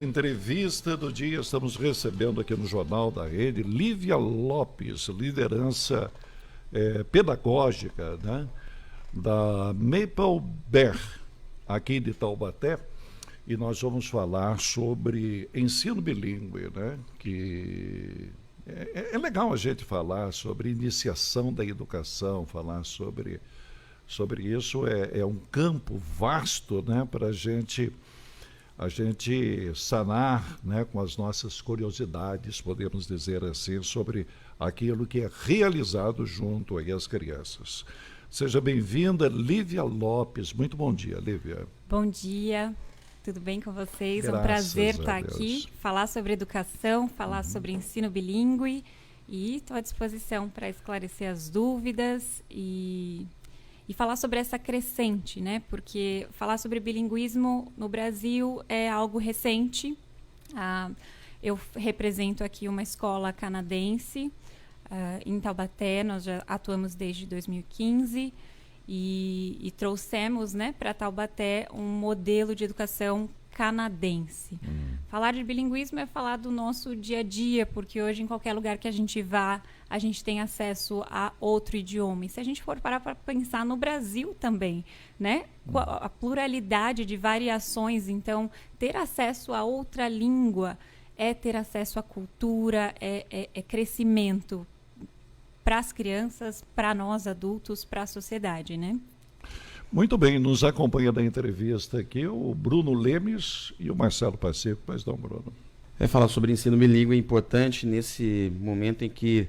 Entrevista do dia, estamos recebendo aqui no Jornal da Rede Lívia Lopes, liderança pedagógica, né, da Maple Bear, aqui de Taubaté, e nós vamos falar sobre ensino bilíngue, né, que é legal a gente falar sobre iniciação da educação, falar sobre isso, é um campo vasto, né, para a gente sanar, né, com as nossas curiosidades, podemos dizer assim, sobre aquilo que é realizado junto aí às crianças. Seja bem-vinda, Lívia Lopes. Muito bom dia, Lívia. Bom dia, tudo bem com vocês? É um Graças prazer a estar Deus. aqui, falar sobre educação, falar sobre ensino bilíngue, e estou à disposição para esclarecer as dúvidas e falar sobre essa crescente, né? Porque falar sobre bilinguismo no Brasil é algo recente. Eu represento aqui uma escola canadense em Taubaté, nós já atuamos desde 2015 e trouxemos, né, para Taubaté um modelo de educação canadense. Falar de bilinguismo é falar do nosso dia a dia, porque hoje em qualquer lugar que a gente vá, a gente tem acesso a outro idioma. E se a gente for parar para pensar no Brasil também, né? A pluralidade de variações, então ter acesso a outra língua é ter acesso à cultura, é crescimento para as crianças, para nós adultos, para a sociedade, né? Muito bem, nos acompanha da entrevista aqui o Bruno Lemes e o Marcelo Pacheco. Pois não, Bruno? Falar sobre ensino bilíngue é importante nesse momento em que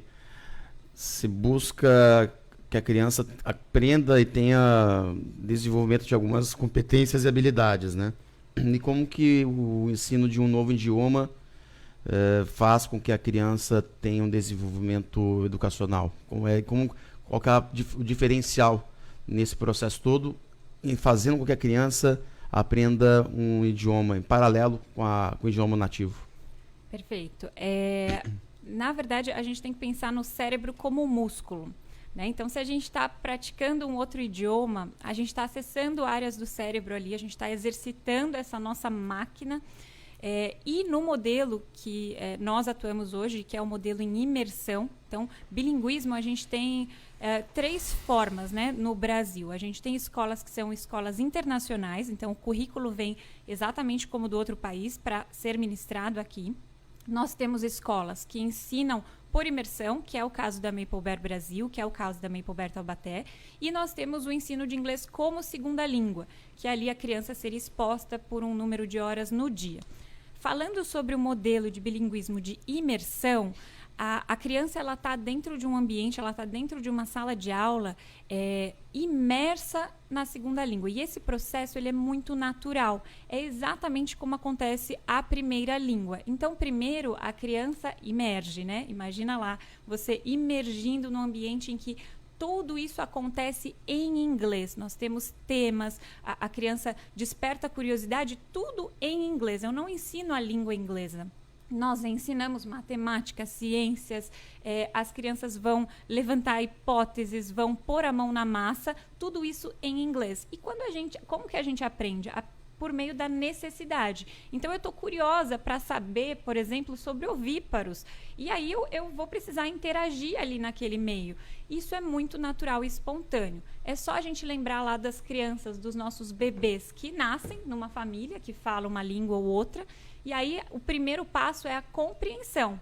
se busca que a criança aprenda e tenha desenvolvimento de algumas competências e habilidades, né? E como que o ensino de um novo idioma faz com que a criança tenha um desenvolvimento educacional? Qual que é o diferencial nesse processo todo, em fazendo com que a criança aprenda um idioma em paralelo com o idioma nativo? Perfeito. Na verdade, a gente tem que pensar no cérebro como um músculo, né? Então, se a gente está praticando um outro idioma, a gente está acessando áreas do cérebro ali, a gente está exercitando essa nossa máquina. E no modelo que nós atuamos hoje, que é o modelo em imersão, então, bilinguismo, a gente tem 3 formas, né, no Brasil. A gente tem escolas que são escolas internacionais, então o currículo vem exatamente como do outro país para ser ministrado aqui. Nós temos escolas que ensinam por imersão, que é o caso da Maple Bear Brasil, que é o caso da Maple Bear Taubaté, e nós temos o ensino de inglês como segunda língua, que ali a criança seria exposta por um número de horas no dia. Falando sobre o modelo de bilinguismo de imersão, a criança ela está dentro de um ambiente, ela está dentro de uma sala de aula imersa na segunda língua. E esse processo ele é muito natural. É exatamente como acontece a primeira língua. Então, primeiro, a criança imerge, né? Imagina lá, você imergindo num ambiente em que tudo isso acontece em inglês. Nós temos temas, a criança desperta curiosidade, tudo em inglês. Eu não ensino a língua inglesa. Nós ensinamos matemática, ciências, as crianças vão levantar hipóteses, vão pôr a mão na massa, tudo isso em inglês. E como que a gente aprende? Por meio da necessidade. Então, eu estou curiosa para saber, por exemplo, sobre ovíparos. E aí eu vou precisar interagir ali naquele meio. Isso é muito natural e espontâneo. É só a gente lembrar lá das crianças, dos nossos bebês que nascem numa família que fala uma língua ou outra. E aí, o primeiro passo é a compreensão.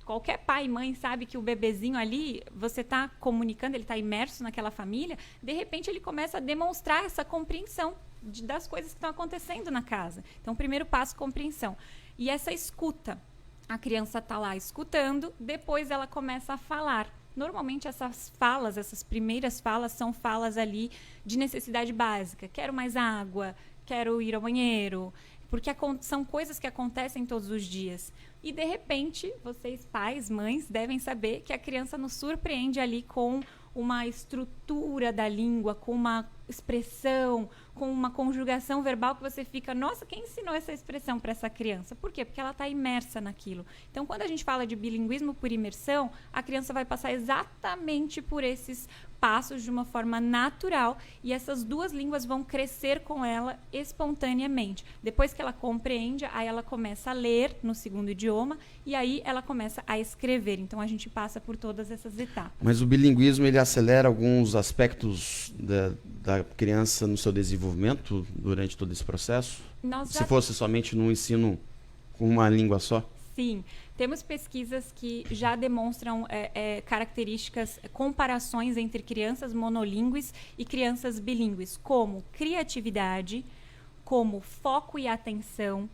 Qualquer pai e mãe sabe que o bebezinho ali, você está comunicando, ele está imerso naquela família, de repente ele começa a demonstrar essa compreensão das coisas que estão acontecendo na casa. Então, o primeiro passo, compreensão. E essa escuta. A criança está lá escutando, depois ela começa a falar. Normalmente essas falas, essas primeiras falas, são falas ali de necessidade básica. Quero mais água, quero ir ao banheiro, porque são coisas que acontecem todos os dias. E, de repente, vocês, pais, mães, devem saber que a criança nos surpreende ali com uma estrutura da língua, com uma expressão, com uma conjugação verbal que você fica, nossa, quem ensinou essa expressão para essa criança? Por quê? Porque ela está imersa naquilo. Então, quando a gente fala de bilinguismo por imersão, a criança vai passar exatamente por esses passos de uma forma natural e essas duas línguas vão crescer com ela espontaneamente. Depois que ela compreende, aí ela começa a ler no segundo idioma e aí ela começa a escrever. Então a gente passa por todas essas etapas. Mas o bilinguismo, ele acelera alguns aspectos da criança no seu desenvolvimento durante todo esse processo? Se fosse somente no ensino com uma língua só? Sim, temos pesquisas que já demonstram características, comparações entre crianças monolíngues e crianças bilíngues, como criatividade, como foco e atenção,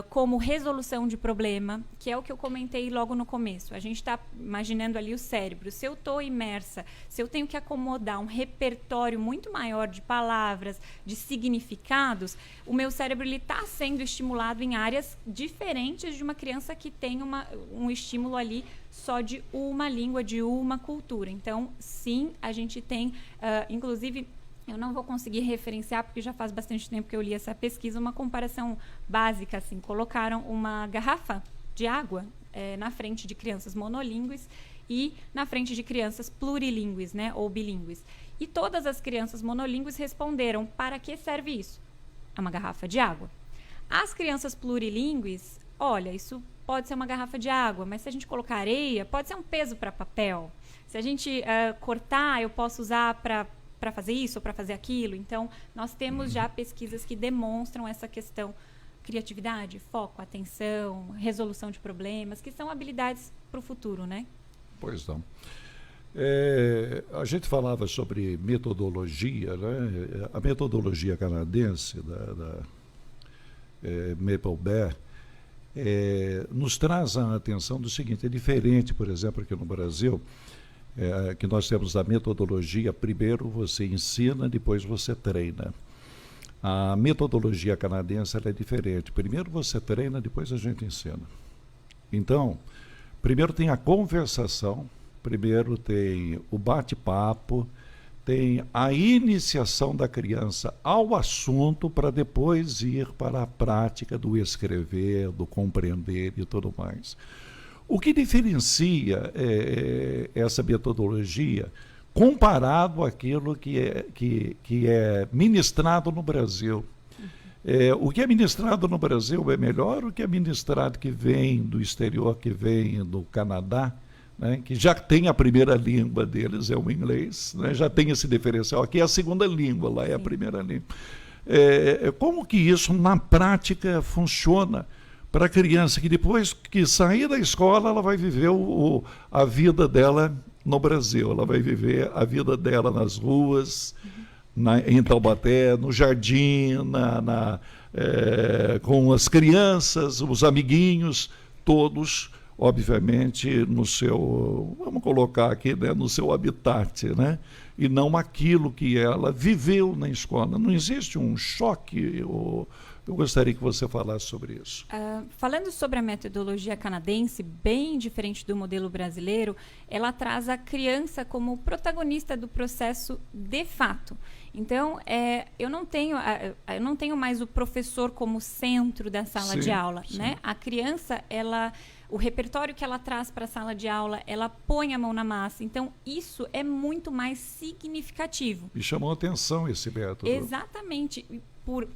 como resolução de problema, que é o que eu comentei logo no começo. A gente está imaginando ali o cérebro. Se eu estou imersa, se eu tenho que acomodar um repertório muito maior de palavras, de significados, o meu cérebro está sendo estimulado em áreas diferentes de uma criança que tem um estímulo ali só de uma língua, de uma cultura. Então, sim, a gente tem, inclusive... Eu não vou conseguir referenciar, porque já faz bastante tempo que eu li essa pesquisa, uma comparação básica, assim, colocaram uma garrafa de água na frente de crianças monolíngues e na frente de crianças plurilíngues, né, ou bilíngues. E todas as crianças monolíngues responderam, para que serve isso? É uma garrafa de água. As crianças plurilíngues, olha, isso pode ser uma garrafa de água, mas se a gente colocar areia, pode ser um peso para papel. Se a gente cortar, eu posso usar para fazer isso ou para fazer aquilo. Então, nós temos já pesquisas que demonstram essa questão, criatividade, foco, atenção, resolução de problemas, que são habilidades para o futuro, né? Pois não. A gente falava sobre metodologia, né? A metodologia canadense da Maple Bear nos traz a atenção do seguinte: é diferente, por exemplo, aqui no Brasil, que nós temos a metodologia, primeiro você ensina, depois você treina. A metodologia canadense ela é diferente. Primeiro você treina, depois a gente ensina. Então, primeiro tem a conversação, primeiro tem o bate-papo, tem a iniciação da criança ao assunto para depois ir para a prática do escrever, do compreender e tudo mais. O que diferencia essa metodologia comparado àquilo que é ministrado no Brasil? O que é ministrado no Brasil é melhor do que é ministrado que vem do exterior, que vem do Canadá, né, que já tem a primeira língua deles, é o inglês, né, já tem esse diferencial. Aqui é a segunda língua, lá é a primeira língua. Como que isso, na prática, funciona para a criança que depois que sair da escola, ela vai viver a vida dela no Brasil, ela vai viver a vida dela nas ruas, em Taubaté, no jardim, com as crianças, os amiguinhos, todos, obviamente, no seu, vamos colocar aqui, né, no seu habitat, né? E não aquilo que ela viveu na escola. Não existe um choque? Eu gostaria que você falasse sobre isso. Falando sobre a metodologia canadense, bem diferente do modelo brasileiro, ela traz a criança como protagonista do processo de fato. Então, eu não tenho mais o professor como centro da sala de aula, né? A criança, o repertório que ela traz para a sala de aula, ela põe a mão na massa. Então, isso é muito mais significativo. Me chamou a atenção esse método. Exatamente.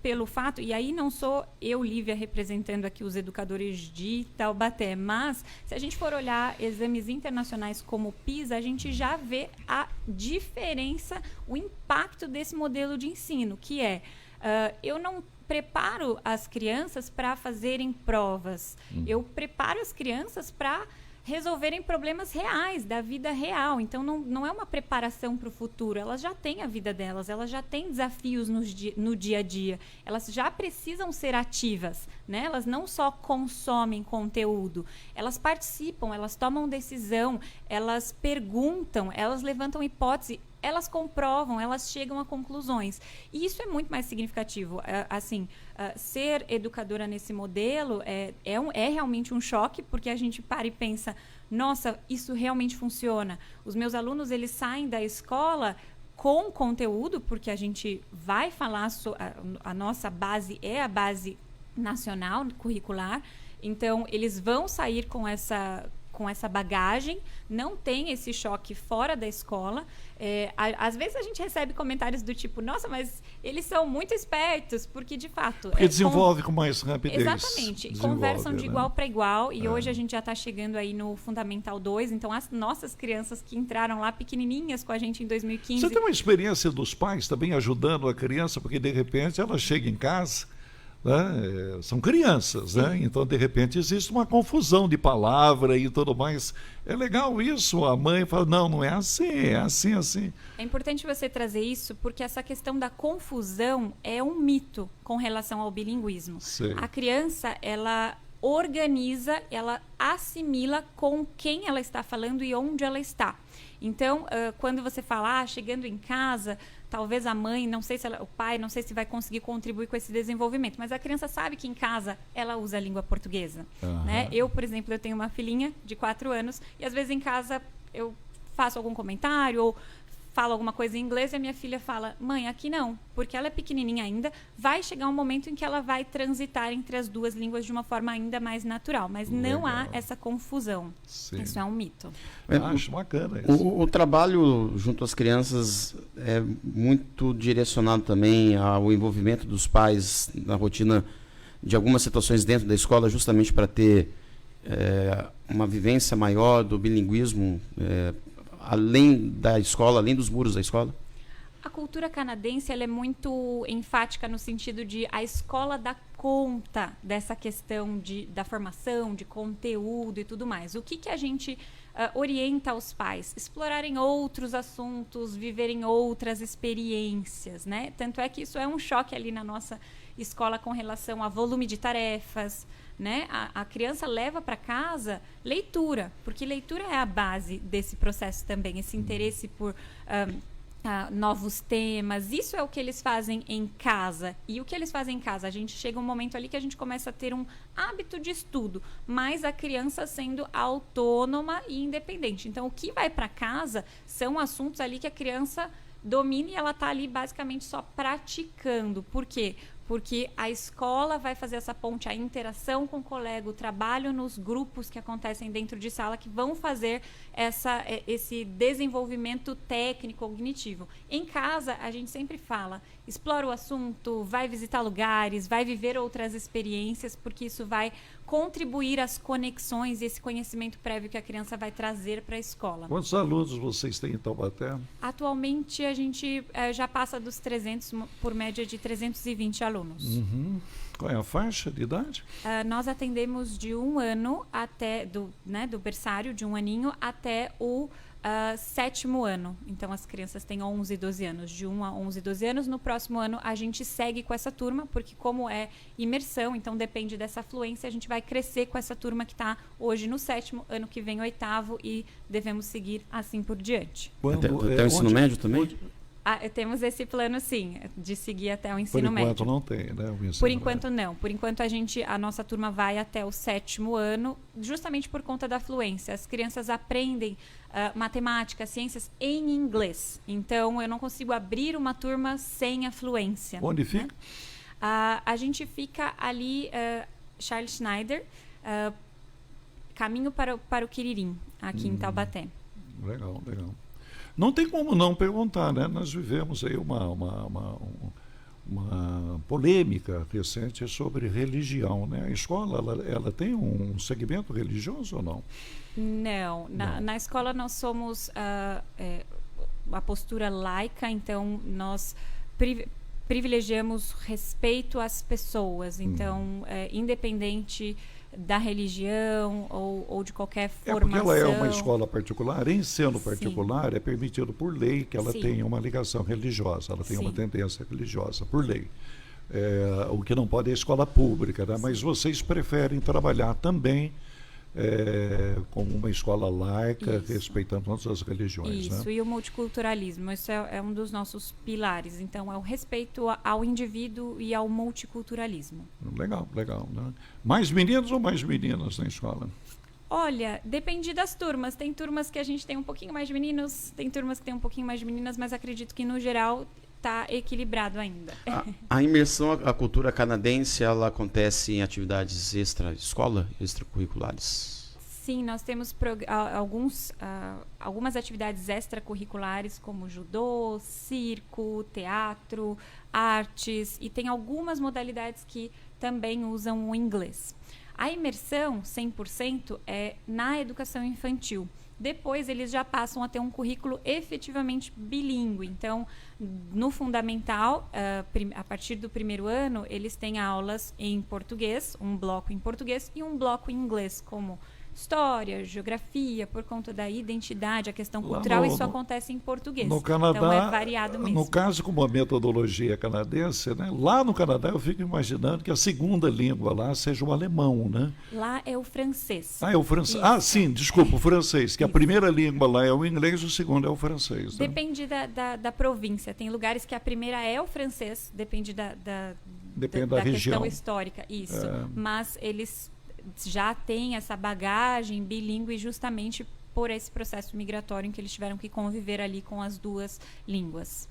Pelo fato, e aí não sou eu, Lívia, representando aqui os educadores de Taubaté, mas se a gente for olhar exames internacionais como o PISA, a gente já vê a diferença, o impacto desse modelo de ensino, que eu não preparo as crianças para fazerem provas, eu preparo as crianças para resolverem problemas reais, da vida real. Então, não é uma preparação para o futuro. Elas já têm a vida delas, elas já têm desafios no dia a dia. Elas já precisam ser ativas, né? Elas não só consomem conteúdo, elas participam, elas tomam decisão, elas perguntam, elas levantam hipótese, elas comprovam, elas chegam a conclusões. E isso é muito mais significativo. Ser educadora nesse modelo é realmente um choque, porque a gente para e pensa, nossa, isso realmente funciona. Os meus alunos, eles saem da escola com conteúdo, porque a gente vai falar, a nossa base é a base nacional, curricular. Então, eles vão sair com com essa bagagem, não tem esse choque fora da escola. Às vezes a gente recebe comentários do tipo, nossa, mas eles são muito espertos, porque de fato... Porque desenvolve com mais rapidez. Exatamente, conversam de igual para igual, e hoje a gente já está chegando aí no Fundamental 2, então as nossas crianças que entraram lá pequenininhas com a gente em 2015... Você tem uma experiência dos pais também ajudando a criança, porque de repente ela chega em casa, né? São crianças, né? Então de repente existe uma confusão de palavra e tudo mais. É legal isso, a mãe fala, não é assim, é assim, assim. É importante você trazer isso porque essa questão da confusão é um mito com relação ao bilinguismo. Sei. A criança, ela organiza, ela assimila com quem ela está falando e onde ela está. Então, quando você fala, chegando em casa, talvez a mãe, não sei se o pai, não sei se vai conseguir contribuir com esse desenvolvimento, mas a criança sabe que em casa ela usa a língua portuguesa. Né? Eu, por exemplo, eu tenho uma filhinha de 4 anos e às vezes em casa eu faço algum comentário ou falo alguma coisa em inglês e a minha filha fala, mãe, aqui não, porque ela é pequenininha ainda, vai chegar um momento em que ela vai transitar entre as duas línguas de uma forma ainda mais natural, mas não há essa confusão. Sim. Isso é um mito. Acho bacana isso. O trabalho junto às crianças é muito direcionado também ao envolvimento dos pais na rotina de algumas situações dentro da escola, justamente para ter uma vivência maior do bilinguismo, além da escola, além dos muros da escola? A cultura canadense ela é muito enfática no sentido de a escola dá conta dessa questão da formação, de conteúdo e tudo mais. O que a gente orienta aos pais? Explorarem outros assuntos, viverem outras experiências, né? Tanto é que isso é um choque ali na nossa escola com relação a volume de tarefas, né? A criança leva para casa leitura, porque leitura é a base desse processo também, esse interesse por novos temas. Isso é o que eles fazem em casa. E o que eles fazem em casa? A gente chega um momento ali que a gente começa a ter um hábito de estudo, mas a criança sendo autônoma e independente. Então, o que vai para casa são assuntos ali que a criança domina e ela está ali basicamente só praticando. Por quê? Porque a escola vai fazer essa ponte, a interação com o colega, o trabalho nos grupos que acontecem dentro de sala, que vão fazer esse desenvolvimento técnico, cognitivo. Em casa, a gente sempre fala, explora o assunto, vai visitar lugares, vai viver outras experiências, porque isso vai contribuir às conexões e esse conhecimento prévio que a criança vai trazer para a escola. Quantos alunos vocês têm em Taubaté? Atualmente, a gente já passa dos 300, por média de 320 alunos. Qual é a faixa de idade? Nós atendemos de 1 ano até, do berçário, de 1 aninho, até o 7º ano. Então, as crianças têm 11, 12 anos. De 1 a 11, 12 anos. No próximo ano, a gente segue com essa turma, porque como é imersão, então depende dessa fluência, a gente vai crescer com essa turma que está hoje no 7º, ano que vem 8º, e devemos seguir assim por diante. Até o ensino médio também? Temos esse plano, sim, de seguir até o ensino médio. Por enquanto médio. não tem, né? O ensino Por enquanto médio. não. Por enquanto a nossa turma vai até o 7º ano, justamente por conta da fluência. As crianças aprendem matemática, ciências em inglês. Então, eu não consigo abrir uma turma sem a fluência. Onde fica? A gente fica ali, Charles Schneider, caminho para o Quiririm, aqui em Taubaté. Legal, legal. Não tem como não perguntar, né? Nós vivemos aí uma polêmica recente sobre religião, né? A escola, ela tem um segmento religioso ou não? Não. Na escola nós somos a postura laica, então nós privilegiamos respeito às pessoas. Então, independente da religião ou de qualquer formação. Porque ela é uma escola particular, em sendo particular, é permitido por lei que ela tenha uma ligação religiosa, ela tem uma tendência religiosa, por lei. O que não pode é a escola pública, né? Mas vocês preferem trabalhar também como uma escola laica, respeitando todas as religiões. Isso, né? E o multiculturalismo, isso é um dos nossos pilares. Então, é o respeito ao indivíduo e ao multiculturalismo. Legal, legal. Né? Mais meninos ou mais meninas na escola? Olha, depende das turmas. Tem turmas que a gente tem um pouquinho mais de meninos, tem turmas que tem um pouquinho mais de meninas, mas acredito que, no geral, está equilibrado ainda. A imersão à cultura canadense, ela acontece em atividades extra-escola, extracurriculares? Sim, nós temos algumas atividades extracurriculares, como judô, circo, teatro, artes, e tem algumas modalidades que também usam o inglês. A imersão, 100%, é na educação infantil. Depois, eles já passam a ter um currículo efetivamente bilíngue. Então, no fundamental, a partir do primeiro ano, eles têm aulas em português, um bloco em português e um bloco em inglês, como história, geografia, por conta da identidade, a questão cultural, isso acontece em português. No Canadá, então é variado mesmo. No caso, como a metodologia canadense, né, lá no Canadá eu fico imaginando que a segunda língua lá seja o alemão, né? Lá é o francês. É o francês. Ah, sim, desculpa, o francês, que a primeira língua lá é o inglês, o segundo é o francês. Né? Depende da província. Tem lugares que a primeira é o francês, depende da região. Questão histórica, isso. Mas eles já têm essa bagagem bilíngue justamente por esse processo migratório em que eles tiveram que conviver ali com as duas línguas.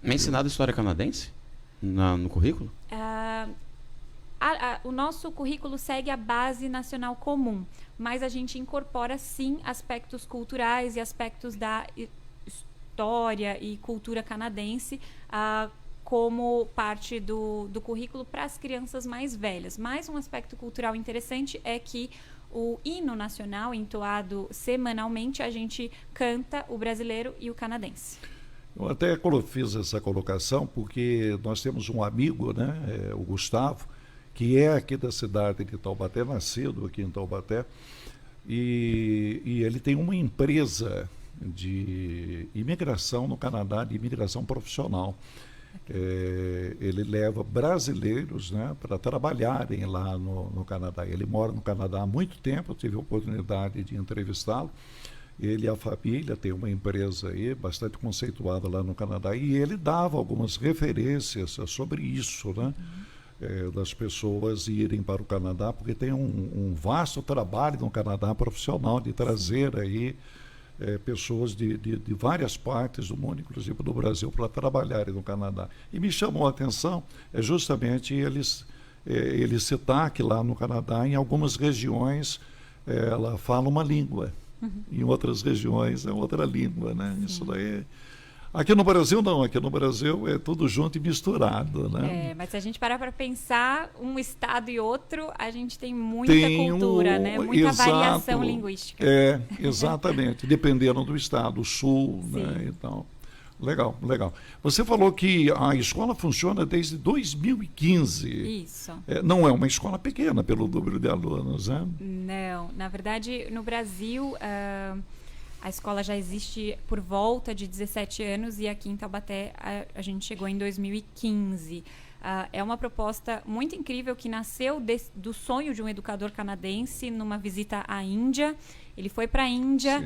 É ensinado história canadense no currículo? O nosso currículo segue a base nacional comum, mas a gente incorpora sim aspectos culturais e aspectos da história e cultura canadense como parte do currículo para as crianças mais velhas. Mas um aspecto cultural interessante é que o hino nacional, entoado semanalmente, a gente canta o brasileiro e o canadense. Eu até fiz essa colocação porque nós temos um amigo, né, o Gustavo, que é aqui da cidade de Taubaté, nascido aqui em Taubaté, e ele tem uma empresa de imigração no Canadá, de imigração profissional. Ele leva brasileiros, né, para trabalharem lá no Canadá. Ele mora no Canadá há muito tempo, eu tive a oportunidade de entrevistá-lo. Ele e a família têm uma empresa aí bastante conceituada lá no Canadá, e ele dava algumas referências sobre isso, né? Das pessoas irem para o Canadá, porque tem um vasto trabalho no Canadá profissional de trazer aí pessoas de várias partes do mundo, inclusive do Brasil, para trabalharem no Canadá. E me chamou a atenção justamente ele citar que lá no Canadá, em algumas regiões, ela fala uma língua, em outras regiões é outra língua, né? Isso daí. Aqui no Brasil não, aqui no Brasil é tudo junto e misturado, né? Mas se a gente parar para pensar, um estado e outro, a gente tem muita cultura, né? Muita variação linguística. Exatamente, dependendo do estado, o sul, né? Então, legal. Você falou que a escola funciona desde 2015. Isso. Não é uma escola pequena pelo número de alunos, né? Não, na verdade, no Brasil, a escola já existe por volta de 17 anos e aqui em Taubaté a gente chegou em 2015. É uma proposta muito incrível que nasceu do sonho de um educador canadense numa visita à Índia. Ele foi para a Índia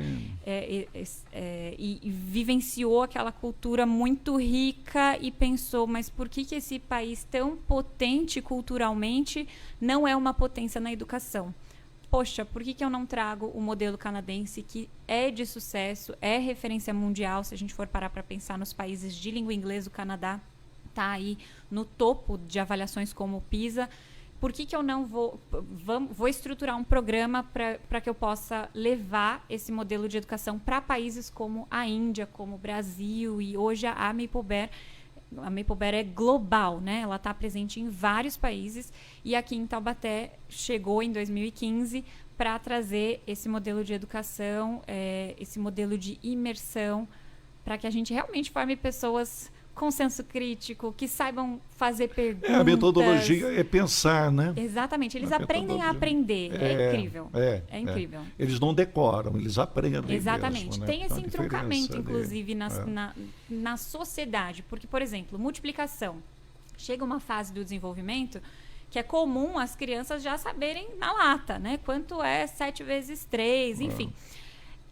e vivenciou aquela cultura muito rica e pensou, mas por que esse país tão potente culturalmente não é uma potência na educação? Poxa, por que eu não trago o modelo canadense, que é de sucesso, é referência mundial? Se a gente for parar para pensar nos países de língua inglesa, o Canadá está aí no topo de avaliações como o PISA. Por que eu não vou estruturar um programa para que eu possa levar esse modelo de educação para países como a Índia, como o Brasil, e hoje a Maple Bear é global, né? Ela está presente em vários países e aqui em Taubaté chegou em 2015 para trazer esse modelo de educação, esse modelo de imersão, para que a gente realmente forme pessoas com senso crítico, que saibam fazer perguntas. A metodologia é pensar, né? Exatamente, eles aprendem a aprender. É incrível. É incrível. Eles não decoram, eles aprendem. Exatamente. Mesmo, né? Tem esse entroncamento, inclusive, na sociedade. Porque, por exemplo, multiplicação. Chega uma fase do desenvolvimento que é comum as crianças já saberem na lata, né? Quanto é 7 vezes 3, enfim.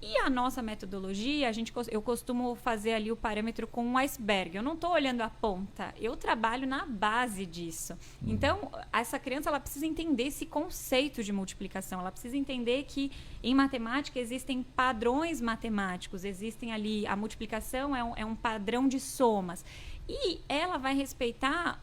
E a nossa metodologia, eu costumo fazer ali o parâmetro com um iceberg. Eu não estou olhando a ponta, eu trabalho na base disso. Então, essa criança ela precisa entender esse conceito de multiplicação. Ela precisa entender que em matemática existem padrões matemáticos. Existem ali, a multiplicação é um padrão de somas. E ela vai respeitar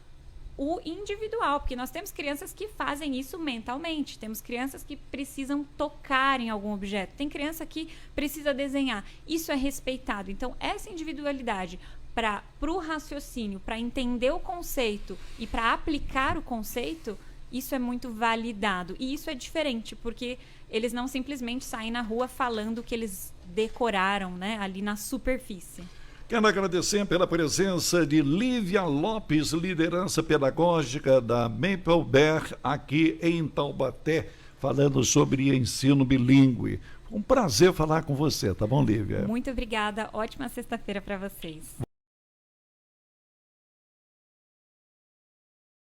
o individual, porque nós temos crianças que fazem isso mentalmente, temos crianças que precisam tocar em algum objeto, tem criança que precisa desenhar, isso é respeitado. Então, essa individualidade para o raciocínio, para entender o conceito e para aplicar o conceito, isso é muito validado. E isso é diferente, porque eles não simplesmente saem na rua falando o que eles decoraram, né, ali na superfície. Quero agradecer pela presença de Lívia Lopes, liderança pedagógica da Maple Bear, aqui em Taubaté, falando sobre ensino bilíngue. Um prazer falar com você, tá bom, Lívia? Muito obrigada, ótima sexta-feira para vocês.